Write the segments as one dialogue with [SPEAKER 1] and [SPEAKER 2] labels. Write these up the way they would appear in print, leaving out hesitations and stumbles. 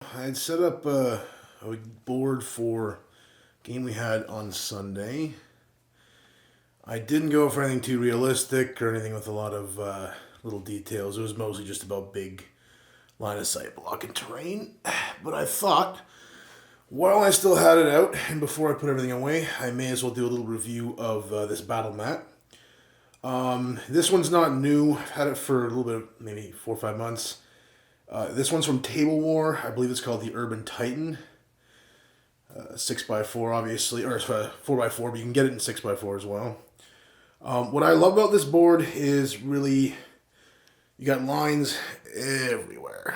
[SPEAKER 1] I had set up a board for a game we had on Sunday. I didn't go for anything too realistic or anything with a lot of little details. It was mostly just about big line of sight blocking terrain. But I thought, while I still had it out and before I put everything away, I may as well do a little review of this battle mat. This one's not new. I've had it for a little bit, maybe 4 or 5 months. This one's from Table War. I believe it's called the Urban Titan. 6x4, obviously, or 4x4, but you can get it in 6x4 as well. What I love about this board is really you got lines everywhere.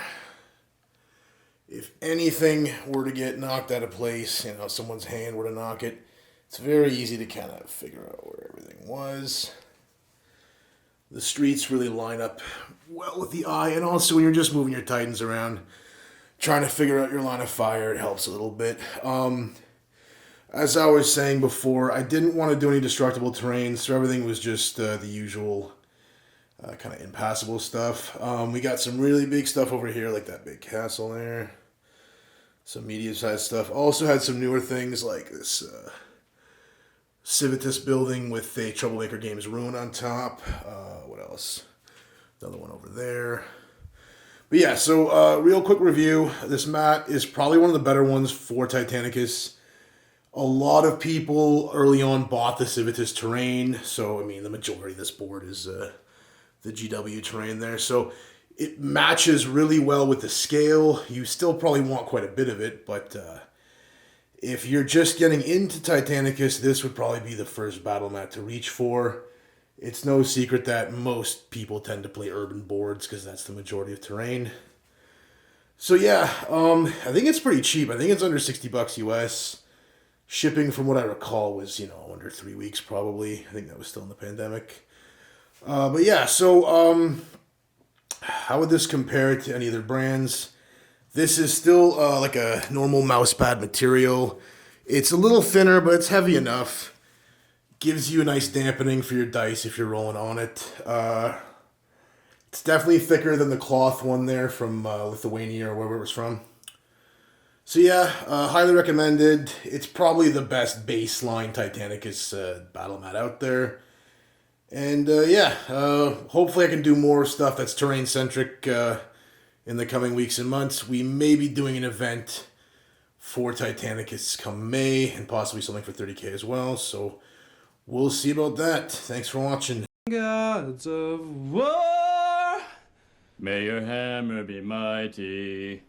[SPEAKER 1] If anything were to get knocked out of place, someone's hand were to knock it, it's very easy to kind of figure out where everything was. The streets really line up well with the eye, and also when you're just moving your Titans around, trying to figure out your line of fire, it helps a little bit. As I was saying before, I didn't want to do any destructible terrain, so everything was just the usual kind of impassable stuff. We got some really big stuff over here, like that big castle there. Some medium-sized stuff. Also had some newer things like this Civitas building with a Troublemaker Games ruin on top. What else? Another one over there. But yeah, so real quick review. This mat is probably one of the better ones for Titanicus. A lot of people early on bought the Civitas terrain. So, the majority of this board is the GW terrain there. So it matches really well with the scale. You still probably want quite a bit of it, but if you're just getting into Titanicus, this would probably be the first battle mat to reach for. It's no secret that most people tend to play urban boards because that's the majority of terrain. So yeah, I think it's pretty cheap. I think it's under $60 US. Shipping, from what I recall, was, under 3 weeks probably. I think that was still in the pandemic. But yeah, so how would this compare to any other brands? This is still like a normal mousepad material. It's a little thinner, but it's heavy enough. Gives you a nice dampening for your dice if you're rolling on it. It's definitely thicker than the cloth one there from Lithuania or wherever it was from. So yeah, highly recommended. It's probably the best baseline Titanicus battle mat out there. And hopefully I can do more stuff that's terrain-centric in the coming weeks and months. We may be doing an event for Titanicus come May, and possibly something for 30K as well. So we'll see about that. Thanks for watching.
[SPEAKER 2] Gods of war, may your hammer be mighty.